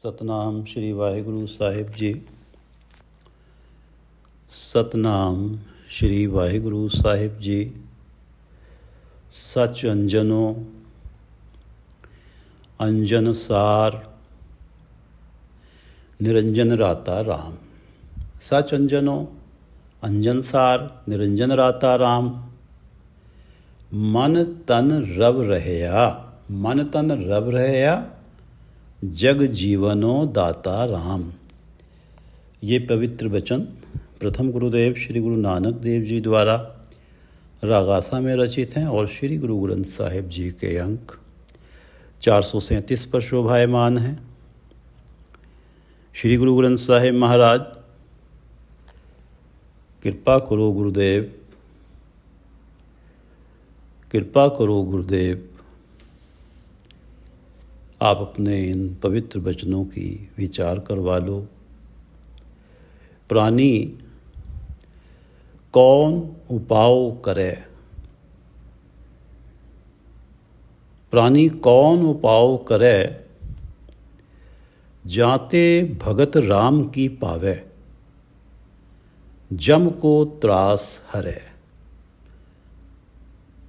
ਸਤਨਾਮ ਸ਼੍ਰੀ ਵਾਹਿਗੁਰੂ ਸਾਹਿਬ ਜੀ। ਸਤਨਾਮ ਸ਼੍ਰੀ ਵਾਹਿਗੁਰੂ ਸਾਹਿਬ ਜੀ। ਸਚ ਅੰਜਨੋ ਅੰਜਨ ਸਾਰ ਨਿਰੰਜਨ ਰਾਤਾ ਰਾਮ। ਸਚ ਅੰਜਨੋ ਅੰਜਨ ਸਾਰ ਨਿਰੰਜਨ ਰਾਤਾ ਰਾਮ। मन तन रव रहया, मन तन रव रहया, जग जीवनो दाता राम। ये पवित्र वचन प्रथम गुरुदेव श्री गुरु नानक देव जी द्वारा रागासा में रचित हैं और श्री गुरु ग्रंथ साहिब जी के अंक 437 पर शोभायमान हैं। श्री गुरु ग्रंथ साहिब महाराज, कृपा करो गुरुदेव, कृपा करो गुरुदेव, आप अपने इन पवित्र वचनों की विचार करवा लो। प्राणी कौन उपाय करे, प्राणी कौन उपाय करे, जाते भगत राम की पावे, जम को त्रास हरे।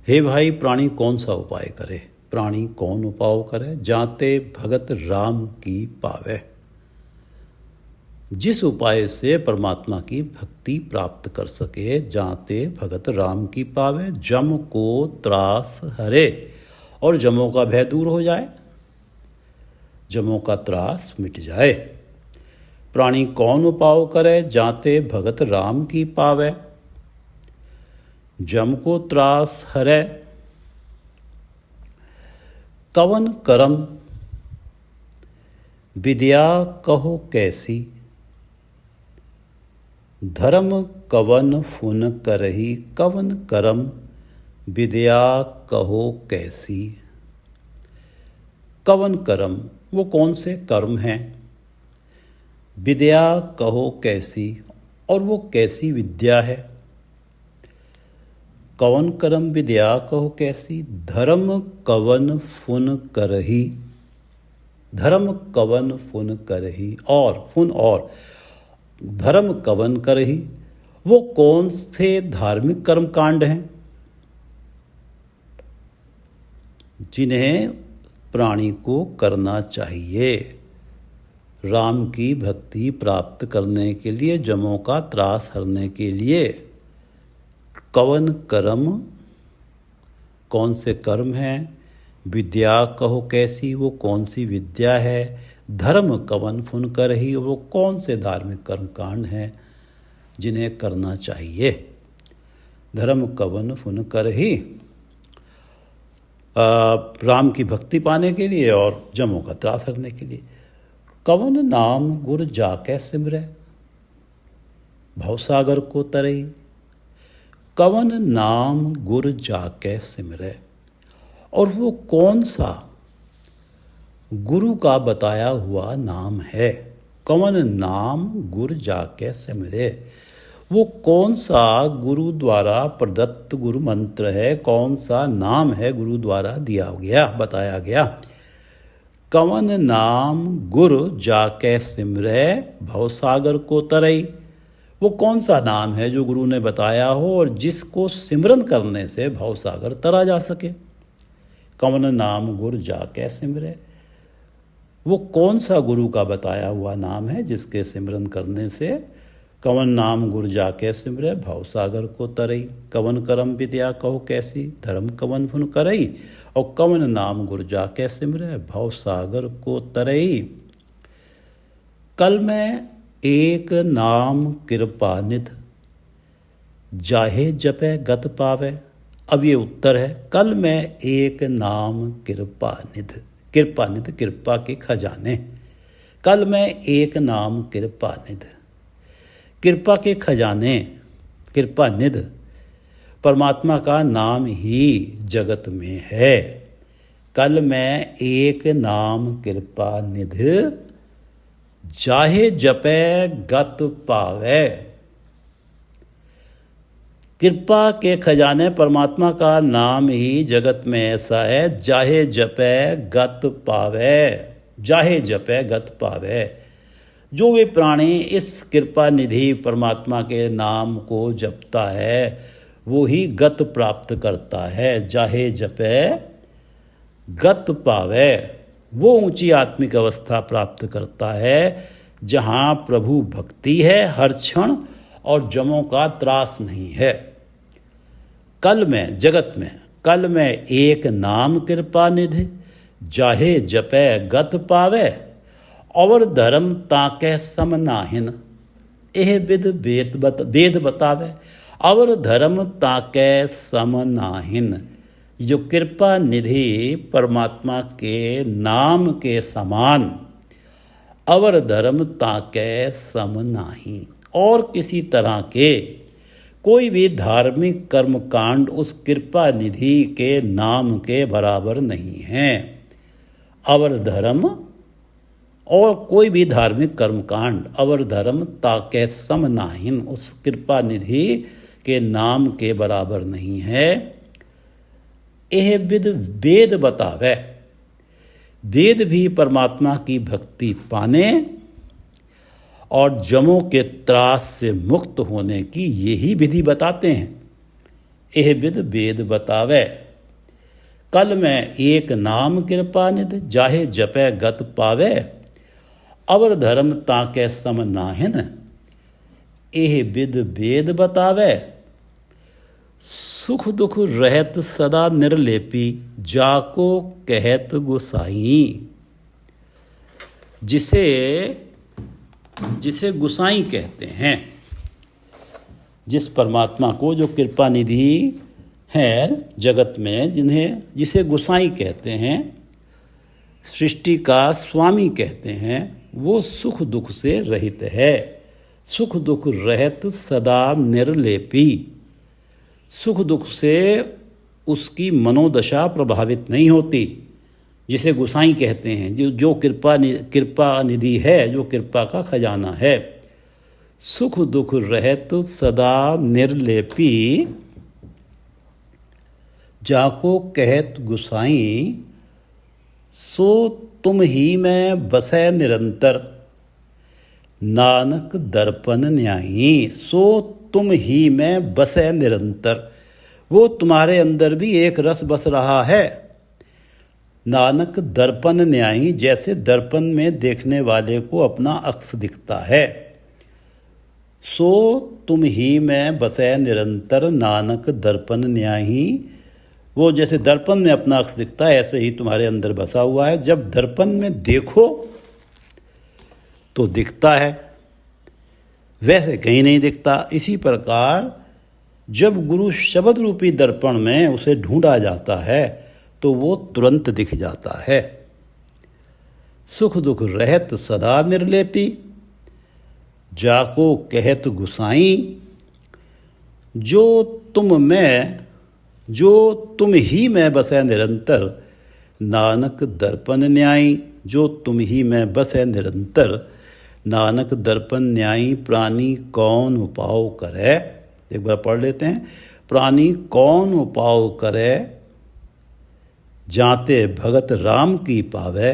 हे भाई, प्राणी कौन सा उपाय करे, प्राणी कौन उपाय करे, जाते भगत राम की पावे। जिस उपाय से परमात्मा की भक्ति प्राप्त कर सके, जाते भगत राम की पावे, जम को त्रास हरे, और जमों का भय दूर हो जाए, जमों का त्रास मिट जाए। प्राणी कौन उपाय करे, जाते भगत राम की पावे, जम को त्रास हरे। कवन करम विद्या कहो कैसी, धर्म कवन फुन करही, कवन करम विद्या कहो कैसी। कवन कर्म, वो कौन से कर्म हैं, विद्या कहो कैसी, और वो कैसी विद्या है। कवन कर्म विद्या कहो कैसी, धर्म कवन फुन करही, धर्म कवन फुन करही, और फुन और धर्म कवन करही, वो कौन से धार्मिक कर्म कांड हैं जिन्हें प्राणी को करना चाहिए राम की भक्ति प्राप्त करने के लिए, जमों का त्रास हरने के लिए। कवन कर्म, कौन से कर्म हैं, विद्या कहो कैसी, वो कौन सी विद्या है, धर्म कवन फुन करही, वो कौन से धार्मिक कर्म कांड हैं जिन्हें करना चाहिए। धर्म कवन फुन करही, राम की भक्ति पाने के लिए और जमों का त्रास हरने के लिए। कवन नाम गुर जाके सिमरे, भवसागर को तरई। कवन नाम गुर जाके सिमरे, और वो कौन सा गुरु का बताया हुआ नाम है। कवन नाम गुर जाके सिमरे, वो कौन सा गुरु द्वारा प्रदत्त गुरु मंत्र है, कौन सा नाम है गुरु द्वारा दिया गया, बताया गया। कवन नाम गुर जाके सिमरे, भवसागर को तरई, वो कौन सा नाम है जो गुरु ने बताया हो और जिसको सिमरन करने से भवसागर तरा जा सके। कवन नाम गुर जाके सिमरे, वो कौन सा गुरु का बताया हुआ नाम है जिसके सिमरन करने से कवन नाम गुर जाके सिमरे, भवसागर को तरई। कवन करम विद्या कहो कैसी, धर्म कवन फुन करई, और कवन नाम गुर जाके सिमरे, भवसागर को तरई। कल में एक नाम कृपा निध, जाहे जपे गत पावे। अब ये उत्तर है। कल में एक नाम कृपा निध, कृपा निध कृपा के खजाने। कल में एक नाम कृपा निध, कृपा के खजाने, कृपा निध परमात्मा का नाम ही जगत में है। कल में एक नाम कृपा निध, जाहे जपे गत पावे। कृपा के खजाने परमात्मा का नाम ही जगत में ऐसा है, जाहे जपे गत पावे। जाहे जपे गत पावे। जो वे प्राणी इस कृपा निधि परमात्मा के नाम को जपता है वो ही गत प्राप्त करता है। जाहे जपे गत पावे, वो ऊंची आत्मिक अवस्था प्राप्त करता है जहाँ प्रभु भक्ति है हर क्षण और जमों का त्रास नहीं है। कल में जगत में कल में एक नाम कृपा निधि, जाहे जपे गत पावे। और धर्म ताके सम नाहिन, एह विद वेद बतावे। और धर्म ताके सम नाहिन, जो कृपा निधि परमात्मा के नाम के समान, अवर धर्म ताके सम नाही। और किसी तरह के कोई भी धार्मिक कर्मकांड उस कृपा निधि के नाम के बराबर नहीं है। अवर धर्म और कोई भी धार्मिक कर्मकांड अवर धर्म ताके सम नाहिन, उस कृपा निधि के नाम के बराबर नहीं है। यह विद वेद बतावे। वेद भी परमात्मा की भक्ति पाने और जमों के त्रास से मुक्त होने की यही विधि बताते हैं। यह विद वेद बतावे। कल में एक नाम कृपा निधि, जाहे जपे गत पावे। अवर धर्म ताके सम नाहिन, एह विद वेद बतावे। सुख दुख रहत सदा निर्लेपी, जाको कहत गुसाई। जिसे गुसाई कहते हैं, जिस परमात्मा को जो कृपा निधि है जगत में, जिसे गुसाई कहते हैं, सृष्टि का स्वामी कहते हैं, वो सुख दुख से रहित है। सुख दुख रहत सदा निर्लेपी, सुख दुख से उसकी मनोदशा प्रभावित नहीं होती। जिसे गुसाई कहते हैं, जो कृपा निधि है, जो कृपा का खजाना है। सुख दुख रहत सदा निर्लेपी, जाको कहत गुसाई। सो तुम ही में बसै निरंतर, नानक दर्पण न्यायी। सो तुम ही में बसै निरंतर, वो तुम्हारे अंदर भी एक रस बस रहा है। नानक दर्पण न्यायी, जैसे दर्पण में देखने वाले को अपना अक्स दिखता है। सो तुम ही में बसै निरंतर, नानक दर्पण न्यायी। वो जैसे दर्पण में अपना अक्स दिखता है, ऐसे ही तुम्हारे अंदर बसा हुआ है। जब दर्पण में देखो तो दिखता है, वैसे कहीं नहीं दिखता। इसी प्रकार जब गुरु शब्द रूपी दर्पण में उसे ढूंढा जाता है तो वो तुरंत दिख जाता है। सुख दुख रहत सदा निर्लेपी, जाको कहत गुसाई। जो तुम ही में बसे निरंतर, नानक दर्पण न्यायी। जो तुम ही में बसे निरंतर, नानक दर्पण न्यायी। प्राणी कौन उपाव करे, एक बार पढ़ लेते हैं। प्राणी कौन उपाव करे, जाते भगत राम की पावे।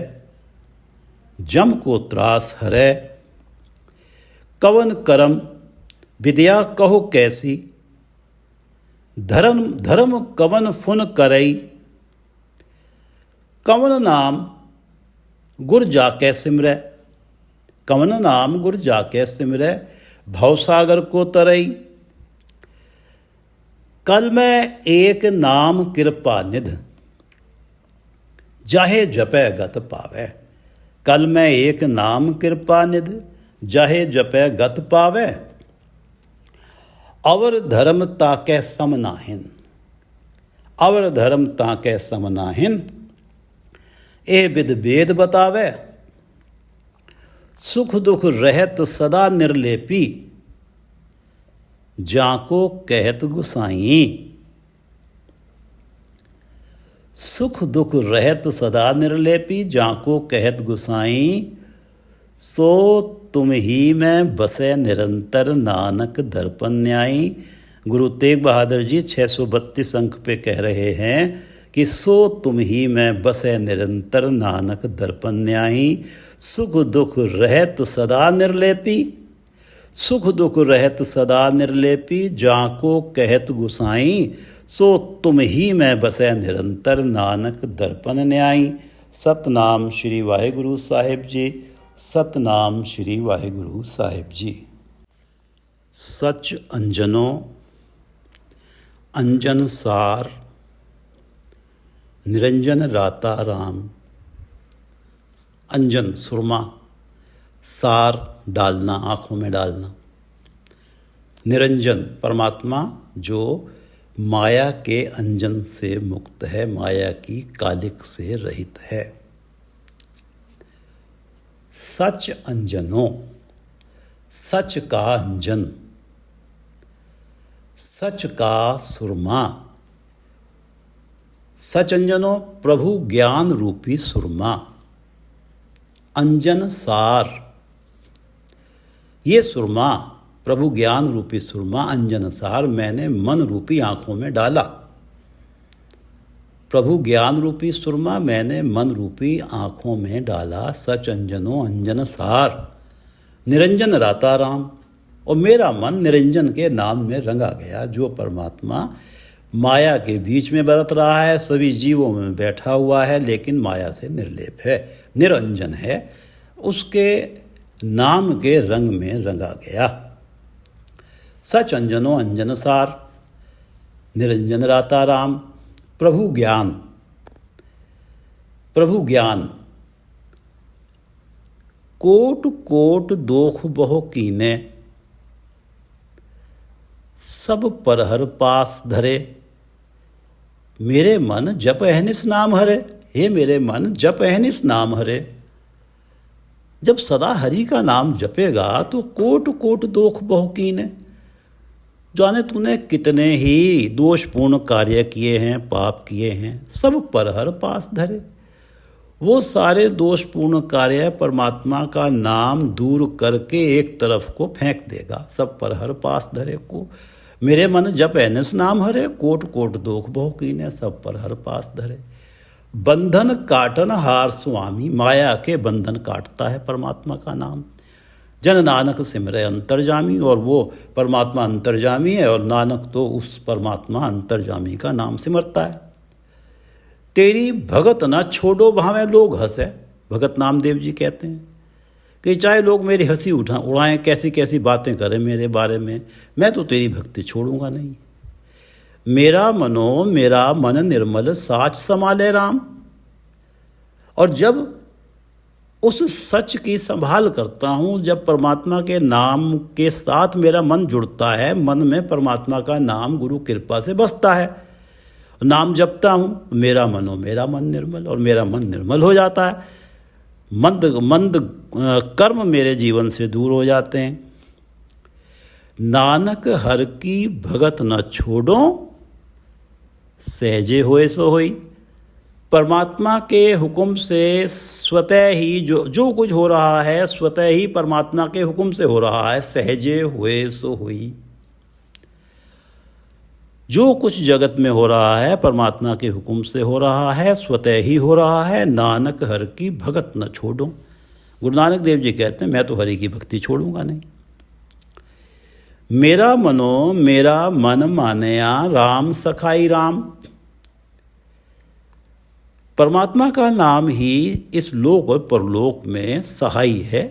जम को त्रास हरे, कवन करम विद्या कहो कैसी। धर्म कवन फुन करई, कवन नाम गुर जाके सिमरै। कवन नाम गुर जाके सिमरै, भवसागर को तरई। कल में एक नाम कृपा निधि, जाहे जपे गत पावे। कल में एक नाम कृपा निधि, जाहे जपे गत पावे। अवर धर्म ताके सम नाहिन। अवर धर्म ताके सम नाहिन, ए विद वेद बतावे। सुख दुख रहत सदा निर्लेपी, जाको कहत गुसाई। सुख दुख रहत सदा निर्लेपी, जाको कहत गुसाई। सो तुम ही में बसे निरंतर, नानक दर्पण न्यायी। गुरु तेग बहादुर जी 632 अंक पे कह रहे हैं कि सो तुम ही में बसे निरंतर नानक दर्पण न्यायी। सुख दुख रहत सदा निर्लेपी, सुख दुख रहत सदा निर्लेपी, जाको कहत गुसाई। सो तुम ही में बसे निरंतर नानक दर्पण न्यायी। सतनाम श्री वाहिगुरु साहिब जी। सतनाम श्री वाहिगुरु साहिब जी। सच अंजनो अंजन सार, निरंजन राता राम। अंजन सुरमा, सार डालना, आँखों में डालना। निरंजन परमात्मा जो माया के अंजन से मुक्त है, माया की कालिक से रहित है। सच अंजनो, सच का अंजन, सच का सुरमा। सच अंजनो प्रभु ज्ञान रूपी सुरमा। अंजन सार, ये सुरमा प्रभु ज्ञान रूपी सुरमा अंजन सार मैंने मन रूपी आँखों में डाला। प्रभु ज्ञान रूपी सुरमा मैंने मन रूपी आँखों में डाला। सच अंजनो अंजन सार, निरंजन राता राम। और मेरा मन निरंजन के नाम में रंगा गया। जो परमात्मा माया के बीच में बरत रहा है, सभी जीवों में बैठा हुआ है, लेकिन माया से निर्लेप है, निरंजन है, उसके नाम के रंग में रंगा गया। सच अंजनो अंजन सार, निरंजन राता राम। प्रभु ज्ञान, प्रभु ज्ञान। कोट कोट दोख बहु कीने, सब परहर पास धरे। मेरे मन जप अहनिस नाम हरे। हे मेरे मन जप अहनिस नाम हरे। जब सदा हरि का नाम जपेगा तो कोट कोट दोख बहु कीने। जाने तूने कितने ही दोषपूर्ण कार्य किए हैं, पाप किए हैं, सब परहर पास धरे। वो सारे दोषपूर्ण कार्य परमात्मा का नाम दूर करके एक तरफ को फेंक देगा। सब परहर पास धरे को। मेरे मन जप अहनिस नाम हरे, कोट कोट दोख बहु कीने, सब परहर पास धरे। बंधन काटन हार स्वामी, माया के बंधन काटता है परमात्मा का नाम। जन नानक सिमरे अंतर्जामी, और वो परमात्मा अंतर्जामी है और नानक तो उस परमात्मा अंतर्जामी का नाम सिमरता है। तेरी भगत न छोड़ो भावें लोग हंसे। भगत नामदेव जी कहते हैं कि चाहे लोग मेरी हंसी उड़ाएं, कैसी कैसी बातें करें मेरे बारे में, मैं तो तेरी भक्ति छोड़ूंगा नहीं। मेरा मनो मेरा मन निर्मल साच संभाले राम। और जब उस सच की संभाल करता हूँ, जब परमात्मा के नाम के साथ मेरा मन जुड़ता है, मन में परमात्मा का नाम गुरु कृपा से बसता है, नाम जपता हूँ, मेरा मनो मेरा मन निर्मल, और मेरा मन निर्मल हो जाता है। मंद मंद कर्म मेरे जीवन से दूर हो जाते हैं। नानक हर की भगत न छोड़ो, सहजे होए सो होई। परमात्मा के हुक्म से स्वतः ही जो कुछ हो रहा है, स्वतः ही परमात्मा के हुक्म से हो रहा है, सहजे हुए सो हुई। जो कुछ जगत में हो रहा है परमात्मा के हुक्म से हो रहा है, स्वतः ही हो रहा है। नानक हर की भगत न छोड़ो। गुरु नानक देव जी कहते हैं मैं तो हरि की भक्ति छोड़ूंगा नहीं। मेरा मनो मेरा मन मानया राम सखाई राम। परमात्मा का नाम ही इस लोक और परलोक में सहाई है,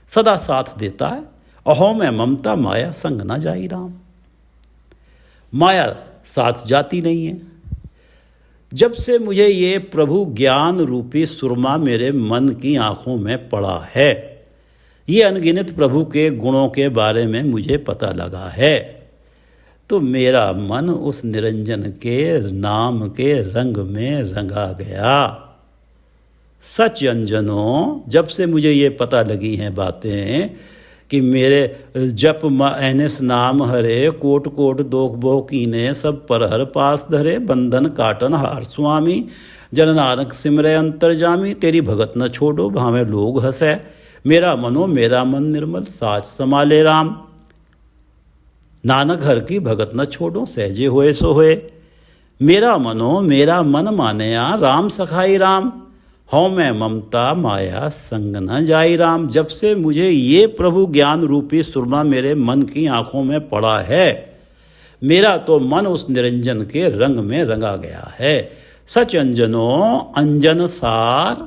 सदा साथ देता है। अहो में ममता माया संग न जाई राम। माया साथ जाती नहीं है। जब से मुझे ये प्रभु ज्ञान रूपी सुरमा मेरे मन की आंखों में पड़ा है, ये अनगिनत प्रभु के गुणों के बारे में मुझे पता लगा है, तो मेरा मन उस निरंजन के नाम के रंग में रंगा गया। सच अंजनो, जब से मुझे ये पता लगी हैं बातें कि मेरे जप अहनिस नाम हरे, कोट कोट दोख बहु कीने, सब परहर पास धरे। बंधन काटन हार स्वामी, जन नानक सिमरे अंतर्जामी। तेरी भगत न छोड़ो भावें लोग हंसे। मेरा मनो मेरा मन निर्मल साच संभाले राम। नानक हर की भगत न छोड़ो, सहजे होए सो होए। मेरा मनो मेरा मन मानया राम सखाई राम, हौ मैं ममता माया संग न जाई राम। जब से मुझे ये प्रभु ज्ञान रूपी सुरमा मेरे मन की आंखों में पड़ा है, मेरा तो मन उस निरंजन के रंग में रंगा गया है। सच अंजनो अंजन सार,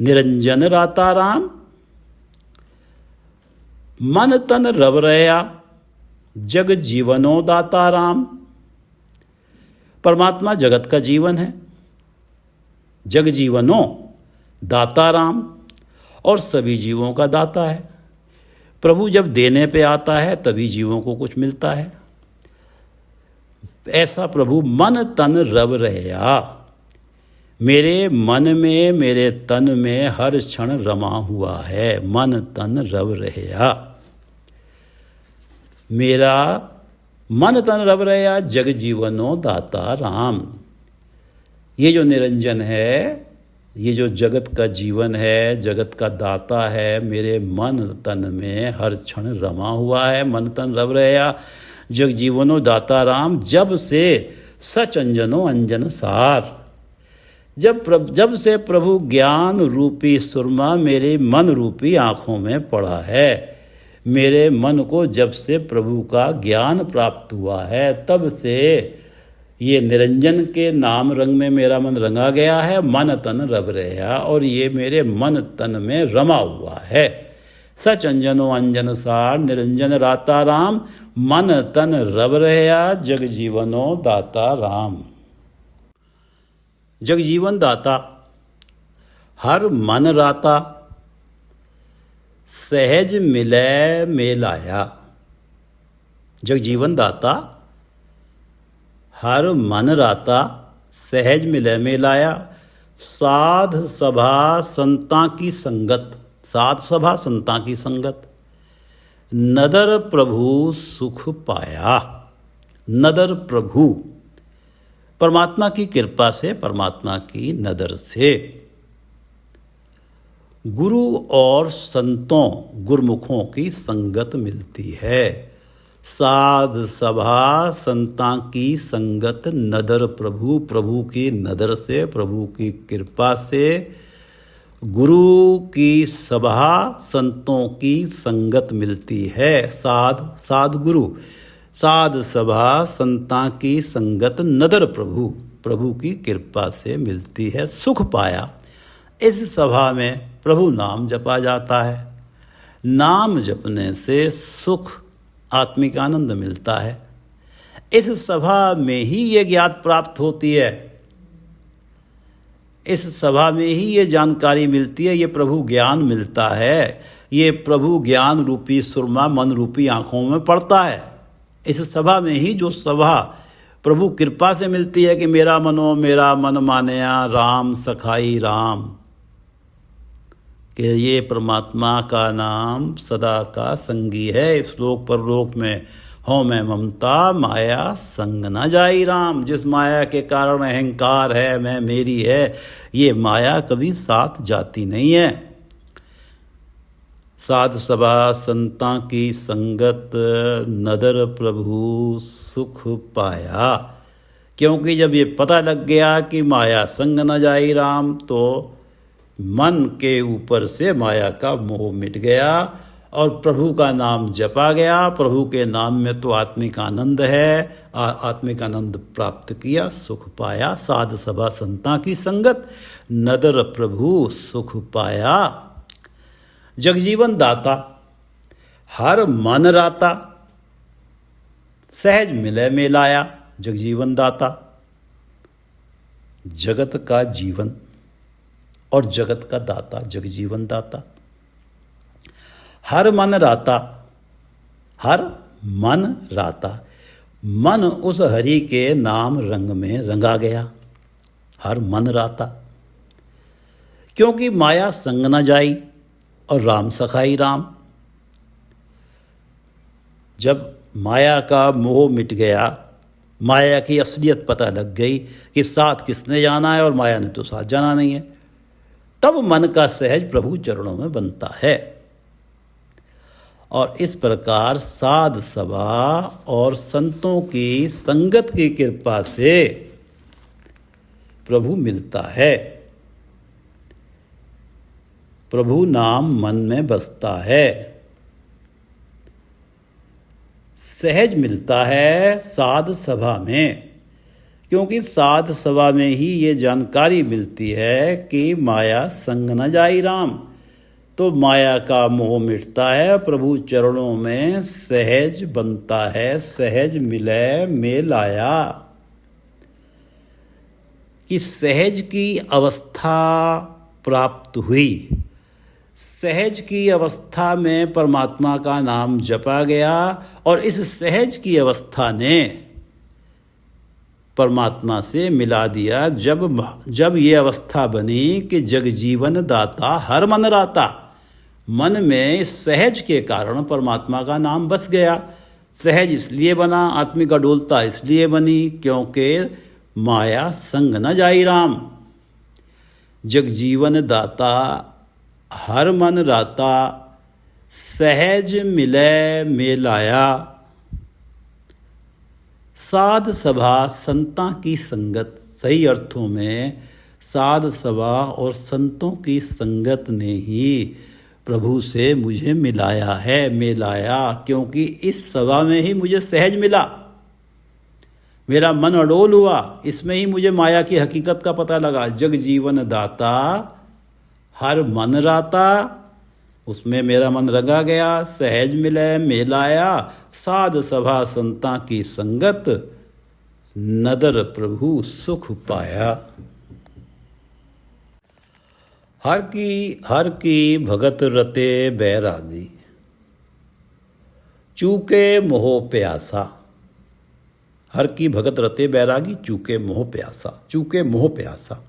निरंजन राता राम। मन तन रव रया, जग जीवनो दाता राम। परमात्मा जगत का जीवन है, जग जीवनो दाता राम, और सभी जीवों का दाता है। प्रभु जब देने पे आता है तभी जीवों को कुछ मिलता है। ऐसा प्रभु मन तन रव रया, मेरे मन में मेरे तन में हर क्षण रमा हुआ है। मन तन रव रया, मेरा मन तन रव रया, जग जीवनो दाता राम। ये जो निरंजन है, ये जो जगत का जीवन है, जगत का दाता है, मेरे मन तन में हर क्षण रमा हुआ है। मन तन रव रया, जग जीवनो दाता राम। जब से सच अंजनो अंजन सार, जब से प्रभु ज्ञान रूपी सुरमा मेरे मन रूपी आँखों में पड़ा है, मेरे मन को जब से प्रभु का ज्ञान प्राप्त हुआ है, तब से ये निरंजन के नाम रंग में मेरा मन रंगा गया है। मन तन रव रया, और ये मेरे मन तन में रमा हुआ है। सच अंजनो अंजन सार, निरंजन राता राम। मन तन रव रया, जग जीवनो दाता राम। जग जीवन दाता, हर मन राता, सहज मिलै मेलाया। जग जीवन दाता, हर मन राता, सहज मिलै मेलाया। साध सभा संतां की संगत, साध सभा संतां की संगत, नदर प्रभु सुख पाया। नदर प्रभु, परमात्मा की कृपा से, परमात्मा की नदर से गुरु और संतों गुरमुखों की संगत मिलती है। साध सभा संतां की संगत, नदर प्रभु, प्रभु की नदर से, प्रभु की कृपा से गुरु की सभा संतों की संगत मिलती है। साध गुरु, साध सभा संतां की संगत, नदर प्रभु, प्रभु की कृपा से मिलती है। सुख पाया, इस सभा में प्रभु नाम जपा जाता है। नाम जपने से सुख, आत्मिक आनंद मिलता है। इस सभा में ही ये ज्ञात प्राप्त होती है, इस सभा में ही ये जानकारी मिलती है, ये प्रभु ज्ञान मिलता है। ये प्रभु ज्ञान रूपी सुरमा मन रूपी आँखों में पड़ता है। इस सभा में ही जो सभा प्रभु कृपा से मिलती है कि मेरा मनो मेरा मन मानया राम सखाई राम, कि ये परमात्मा का नाम सदा का संगी है। इस लोक परलोक में हौ मैं ममता माया संग न जाई राम। जिस माया के कारण अहंकार है, मैं मेरी है, ये माया कभी साथ जाती नहीं है। साध सभा संतां की संगत, नदर प्रभु सुख पाया। क्योंकि जब ये पता लग गया कि माया संग न जाई राम, तो मन के ऊपर से माया का मोह मिट गया और प्रभु का नाम जपा गया। प्रभु के नाम में तो आत्मिक आनंद है, आत्मिक आनंद प्राप्त किया, सुख पाया। साध सभा संतां की संगत, नदर प्रभु सुख पाया। जगजीवन दाता, हर मन राता, सहज मिले मेलाया। जगजीवन दाता, जगत का जीवन और जगत का दाता, जगजीवन दाता। हर मन राता, हर मन राता, मन उस हरि के नाम रंग में रंगा गया। हर मन राता, क्योंकि माया संग न जाई और राम सखाई राम। जब माया का मोह मिट गया, माया की असलियत पता लग गई कि साथ किसने जाना है और माया ने तो साथ जाना नहीं है, तब मन का सहज प्रभु चरणों में बनता है। और इस प्रकार साध सभा और संतों की संगत की कृपा से प्रभु मिलता है। प्रभु नाम मन में बसता है, सहज मिलता है साध सभा में, क्योंकि साध सभा में ही ये जानकारी मिलती है कि माया संग न जाई राम। तो माया का मोह मिटता है, प्रभु चरणों में सहज बनता है, सहज मिले मेल आया। कि सहज की अवस्था प्राप्त हुई, सहज की अवस्था में परमात्मा का नाम जपा गया और इस सहज की अवस्था ने परमात्मा से मिला दिया। जब ये अवस्था बनी कि जगजीवन दाता हर मन राता, मन में सहज के कारण परमात्मा का नाम बस गया। सहज इसलिए बना, आत्मिका डोलता इसलिए बनी क्योंकि माया संग न जाई राम। जगजीवन दाता हर मन राता, सहज मिले मेलाया। साध सभा संतां की संगत, सही अर्थों में साध सभा और संतों की संगत ने ही प्रभु से मुझे मिलाया है, मिलाया, क्योंकि इस सभा में ही मुझे सहज मिला, मेरा मन अडोल हुआ, इसमें ही मुझे माया की हकीकत का पता लगा। जग जीवन दाता हर मन राता, उसमें मेरा मन रंगा गया, सहज मिले मेलाया। साध सभा संता की संगत, नदर प्रभु सुख पाया। हर की भगत रते बैरागी, चूके मोह प्यासा। हर की भगत रते बैरागी, चूके मोह प्यासा। चूके मोह प्यासा,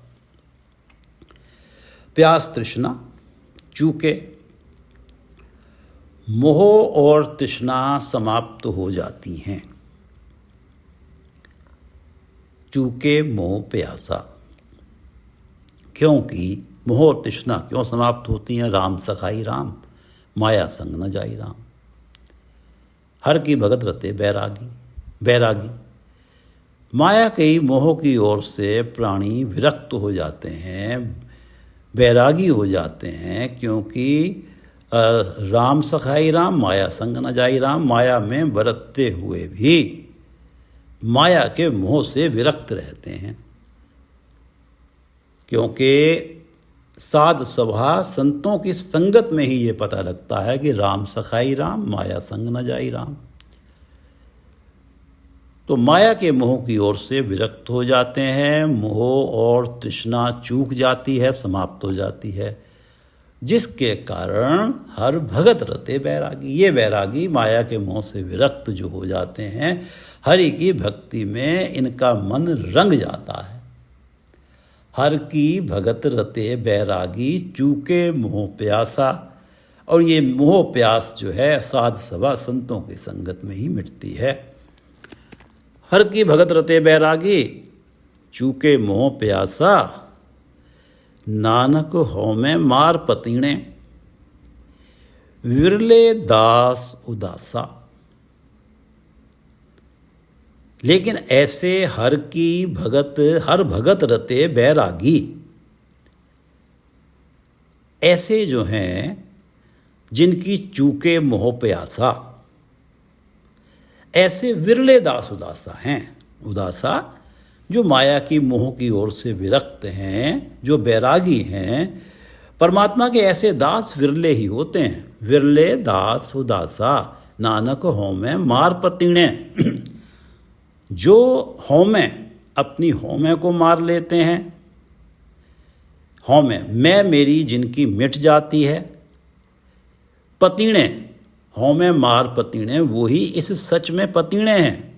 प्यास तृष्णा, चूके मोह और तृष्णा समाप्त हो जाती हैं। चूके मोह प्यासा, क्योंकि मोह और तृष्णा क्यों समाप्त होती हैं? राम सखाई राम, माया संग न जाई राम। हर की भगत रते बैरागी, बैरागी माया के मोह की ओर से प्राणी विरक्त हो जाते हैं, बैरागी हो जाते हैं, क्योंकि राम सखाई राम, माया संग न जाई राम। माया में बरतते हुए भी माया के मोह से विरक्त रहते हैं, क्योंकि साध सभा संतों की संगत में ही ये पता लगता है कि राम सखाई राम, माया संग न जाई राम। तो माया के मोह की ओर से विरक्त हो जाते हैं, मोह और तृष्णा चूक जाती है, समाप्त हो जाती है, जिसके कारण हर भगत रते बैरागी। ये बैरागी माया के मोह से विरक्त जो हो जाते हैं, हरि की भक्ति में इनका मन रंग जाता है। हर की भगत रते बैरागी, चूके मोह प्यासा। और ये मोह प्यास जो है साध सभा संतों की संगत में ही मिटती है। हर की भगत रते बैरागी, चूके मोह प्यासा। नानक होमे मार पतीणे, विरले दास उदासा। लेकिन ऐसे हर भगत रते बैरागी, ऐसे जो हैं जिनकी चूके मोह प्यासा, ऐसे विरले दास उदासा हैं। उदासा जो माया की मोह की ओर से विरक्त हैं, जो बैरागी हैं, परमात्मा के ऐसे दास विरले ही होते हैं। विरले दास उदासा, नानक होमे मार पतीणे। जो होमे, अपनी होमे को मार लेते हैं, होमे मैं मेरी जिनकी मिट जाती है, पतीणे होमे मार पतीणे, वही इस सच में पतीणे हैं,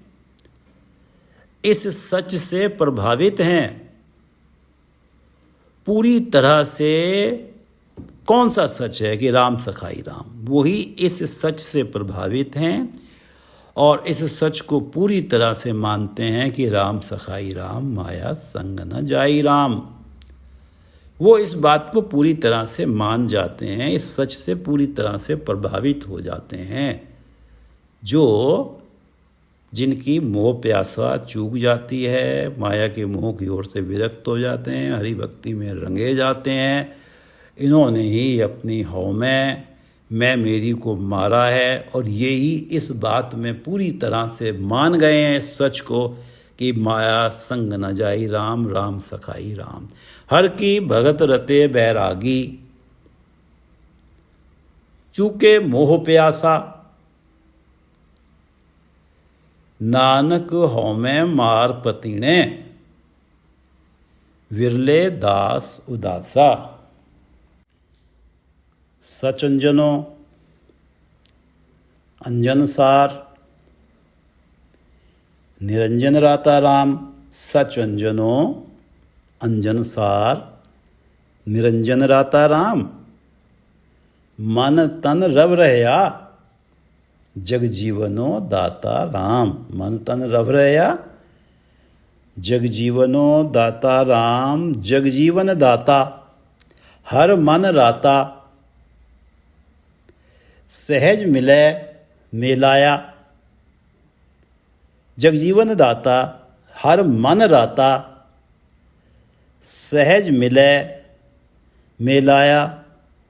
इस सच से प्रभावित हैं पूरी तरह से। कौन सा सच है? कि राम सखाई राम, वही इस सच से प्रभावित हैं और इस सच को पूरी तरह से मानते हैं कि राम सखाई राम, माया संग न जाई राम। वो इस बात को पूरी तरह से मान जाते हैं, इस सच से पूरी तरह से प्रभावित हो जाते हैं। जो जिनकी मोह प्यासा चूक जाती है, माया के मोह की ओर से विरक्त हो जाते हैं, हरि भक्ति में रंगे जाते हैं, इन्होंने ही अपनी हौ में मैं मेरी को मारा है। और यही इस बात में पूरी तरह से मान गए हैं इस सच को कि माया संग न जाई राम, राम सखाई राम। हर की भगत रते बैरागी, चूके मोह प्यासा, नानक हौ में मार पतीणे, विरले दास उदासा। सच अंजनो अंजनसार, निरंजन राता राम। सच अंजनो अंजनसार, निरंजन राता राम। मन तन रव रहया, जग जीवनो दाता राम। मन तन रव रहया, जग जीवनो दाता राम। जग जीवन दाता, हर मन राता। सहज मिले मेलाया, जगजीवन दाता हर मन राता। सहज मिले मेलाया,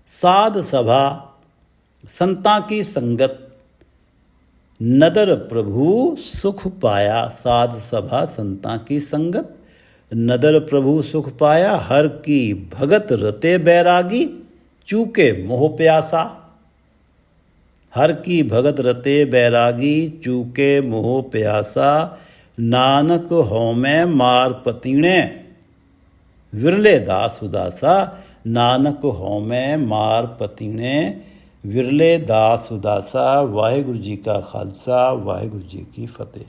साध सभा संता की संगत। नदर प्रभु सुख पाया, साध सभा संता की संगत। नदर प्रभु सुख पाया, हर की भगत रते बैरागी, चूके मोह प्यासा। हर की भगत रते बैरागी, चूके मोह प्यासा। नानक हौ में मार पतीणे, विरले दास उदासा। नानक हौ में मार पतीणे, विरले दास उदासा। वाहिगुरु जी का खालसा, वाहिगुरु जी की फतेह।